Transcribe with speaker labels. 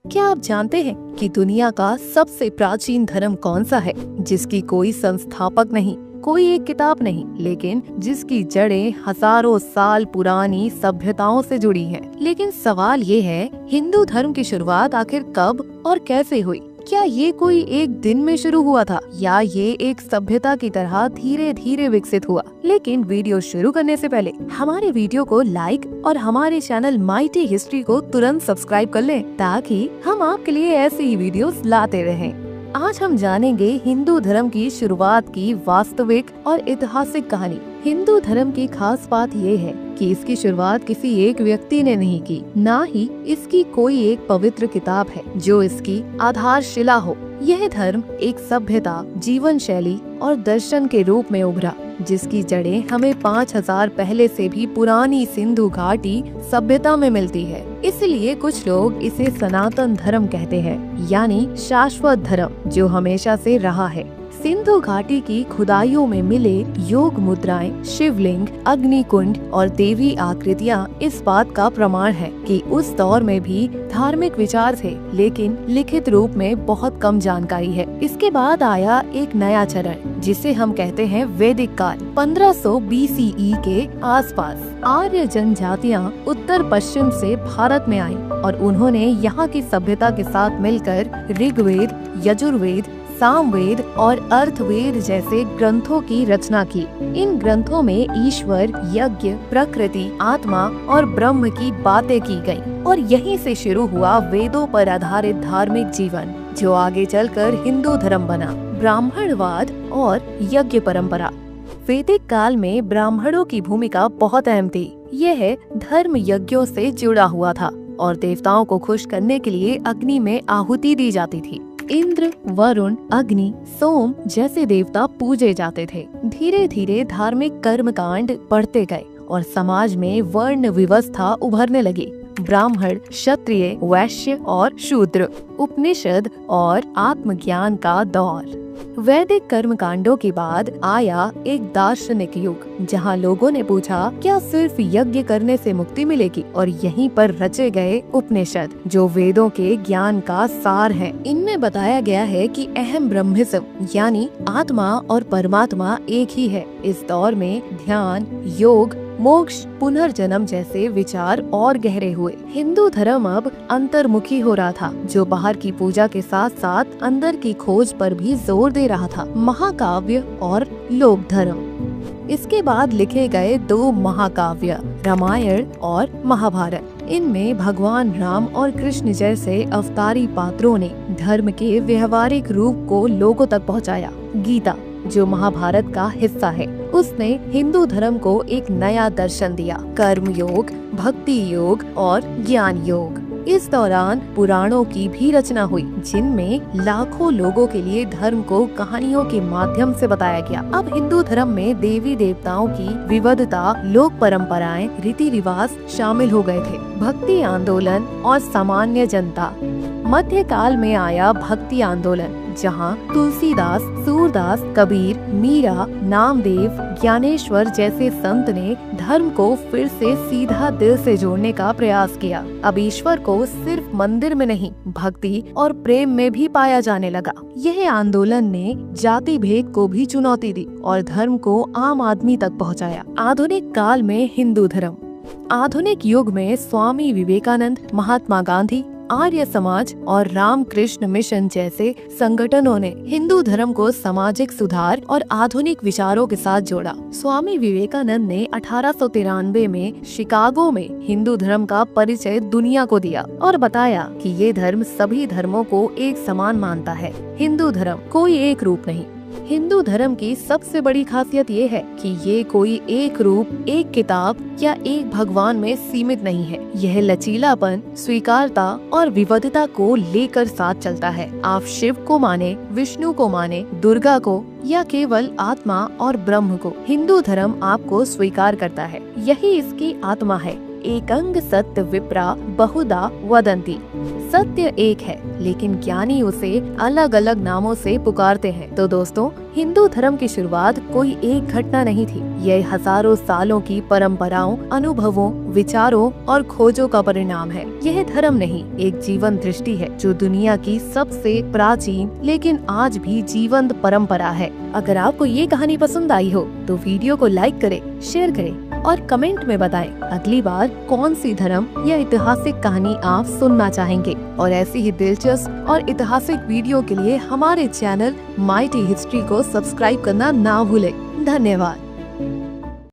Speaker 1: क्या आप जानते हैं कि दुनिया का सबसे प्राचीन धर्म कौन सा है, जिसकी कोई संस्थापक नहीं, कोई एक किताब नहीं, लेकिन जिसकी जड़ें हजारों साल पुरानी सभ्यताओं से जुड़ी हैं। लेकिन सवाल ये है, हिंदू धर्म की शुरुआत आखिर कब और कैसे हुई? क्या ये कोई एक दिन में शुरू हुआ था या ये एक सभ्यता की तरह धीरे धीरे विकसित हुआ? लेकिन वीडियो शुरू करने से पहले हमारे वीडियो को लाइक और हमारे चैनल माइटी हिस्ट्री को तुरंत सब्सक्राइब कर लें, ताकि हम आपके लिए ऐसे ही वीडियोस लाते रहें। आज हम जानेंगे हिंदू धर्म की शुरुआत की वास्तविक और ऐतिहासिक कहानी। हिंदू धर्म की खास बात ये है कि इसकी शुरुआत किसी एक व्यक्ति ने नहीं की, ना ही इसकी कोई एक पवित्र किताब है जो इसकी आधारशिला हो। यह धर्म एक सभ्यता, जीवन शैली और दर्शन के रूप में उभरा, जिसकी जड़ें हमें 5000 पहले से भी पुरानी सिंधु घाटी सभ्यता में मिलती है। इसलिए कुछ लोग इसे सनातन धर्म कहते हैं, यानी शाश्वत धर्म जो हमेशा से रहा है। सिंधु घाटी की खुदाइयों में मिले योग मुद्राएं, शिवलिंग, अग्निकुंड और देवी आकृतियां इस बात का प्रमाण है कि उस दौर में भी धार्मिक विचार थे, लेकिन लिखित रूप में बहुत कम जानकारी है। इसके बाद आया एक नया चरण, जिसे हम कहते हैं वैदिक काल। 1500 BCE के आसपास आर्य जनजातियां उत्तर पश्चिम से भारत में आई और उन्होंने यहाँ की सभ्यता के साथ मिलकर ऋग्वेद, यजुर्वेद, सामवेद और अर्थवेद जैसे ग्रंथों की रचना की। इन ग्रंथों में ईश्वर, यज्ञ, प्रकृति, आत्मा और ब्रह्म की बातें की गयी और यहीं से शुरू हुआ वेदों पर आधारित धार्मिक जीवन, जो आगे चलकर हिंदू धर्म बना। ब्राह्मणवाद और यज्ञ परंपरा। वैदिक काल में ब्राह्मणों की भूमिका बहुत अहम थी। यह धर्म यज्ञों से जुड़ा हुआ था और देवताओं को खुश करने के लिए अग्नि में आहुति दी जाती थी। इंद्र, वरुण, अग्नि, सोम जैसे देवता पूजे जाते थे। धीरे धीरे धार्मिक कर्मकांड बढ़ते गए और समाज में वर्ण व्यवस्था उभरने लगी। ब्राह्मण, क्षत्रिय, वैश्य और शूद्र, उपनिषद और आत्मज्ञान का दौर। वैदिक कर्मकांडों के बाद आया एक दार्शनिक युग, जहां लोगों ने पूछा, क्या सिर्फ यज्ञ करने से मुक्ति मिलेगी? और यहीं पर रचे गए उपनिषद, जो वेदों के ज्ञान का सार है। इनमें बताया गया है कि अहम ब्रह्मिज्म यानी आत्मा और परमात्मा एक ही है। इस दौर में ध्यान, योग, मोक्ष, पुनर्जन्म जैसे विचार और गहरे हुए। हिंदू धर्म अब अंतर्मुखी हो रहा था, जो बाहर की पूजा के साथ साथ अंदर की खोज पर भी जोर दे रहा था। महाकाव्य और लोक धर्म। इसके बाद लिखे गए 2 महाकाव्य, रामायण और महाभारत। इनमें भगवान राम और कृष्ण जैसे अवतारी पात्रों ने धर्म के व्यवहारिक रूप को लोगों तक पहुंचाया। गीता, जो महाभारत का हिस्सा है, उसने हिंदू धर्म को एक नया दर्शन दिया, कर्म योग, भक्ति योग और ज्ञान योग। इस दौरान पुराणों की भी रचना हुई, जिनमें लाखों लोगों के लिए धर्म को कहानियों के माध्यम से बताया गया। अब हिंदू धर्म में देवी देवताओं की विविधता, लोक परंपराएं, रीति रिवाज शामिल हो गए थे। भक्ति आंदोलन और सामान्य जनता। मध्यकाल में आया भक्ति आंदोलन, जहां तुलसीदास, सूरदास, कबीर, मीरा, नामदेव, ज्ञानेश्वर जैसे संत ने धर्म को फिर से सीधा दिल से जोड़ने का प्रयास किया। अब ईश्वर को सिर्फ मंदिर में नहीं, भक्ति और प्रेम में भी पाया जाने लगा। यह आंदोलन ने जाति भेद को भी चुनौती दी और धर्म को आम आदमी तक पहुंचाया। आधुनिक काल में हिंदू धर्म। आधुनिक युग में स्वामी विवेकानंद, महात्मा गांधी, आर्य समाज और रामकृष्ण मिशन जैसे संगठनों ने हिंदू धर्म को सामाजिक सुधार और आधुनिक विचारों के साथ जोड़ा। स्वामी विवेकानंद ने 1893 में शिकागो में हिंदू धर्म का परिचय दुनिया को दिया और बताया कि ये धर्म सभी धर्मों को एक समान मानता है। हिंदू धर्म कोई एक रूप नहीं। हिंदू धर्म की सबसे बड़ी खासियत ये है कि ये कोई एक रूप, एक किताब या एक भगवान में सीमित नहीं है। यह लचीलापन, स्वीकारता और विविधता को लेकर साथ चलता है। आप शिव को माने, विष्णु को माने, दुर्गा को या केवल आत्मा और ब्रह्म को, हिंदू धर्म आपको स्वीकार करता है। यही इसकी आत्मा है। एकंग सत्य विप्रा बहुधा वदंती। सत्य एक है, लेकिन ज्ञानी उसे अलग अलग नामों से पुकारते हैं। तो दोस्तों, हिंदू धर्म की शुरुआत कोई एक घटना नहीं थी। यह हजारों सालों की परंपराओं, अनुभवों, विचारों और खोजों का परिणाम है। यह धर्म नहीं, एक जीवन दृष्टि है जो दुनिया की सबसे प्राचीन लेकिन आज भी जीवंत परंपरा है। अगर आपको ये कहानी पसंद आई हो तो वीडियो को लाइक करें, शेयर करें और कमेंट में बताएं अगली बार कौन सी धर्म या ऐतिहासिक कहानी आप सुनना चाहेंगे। और ऐसी ही दिलचस्प और ऐतिहासिक वीडियो के लिए हमारे चैनल माइटी हिस्ट्री को सब्सक्राइब करना ना भूलें। धन्यवाद।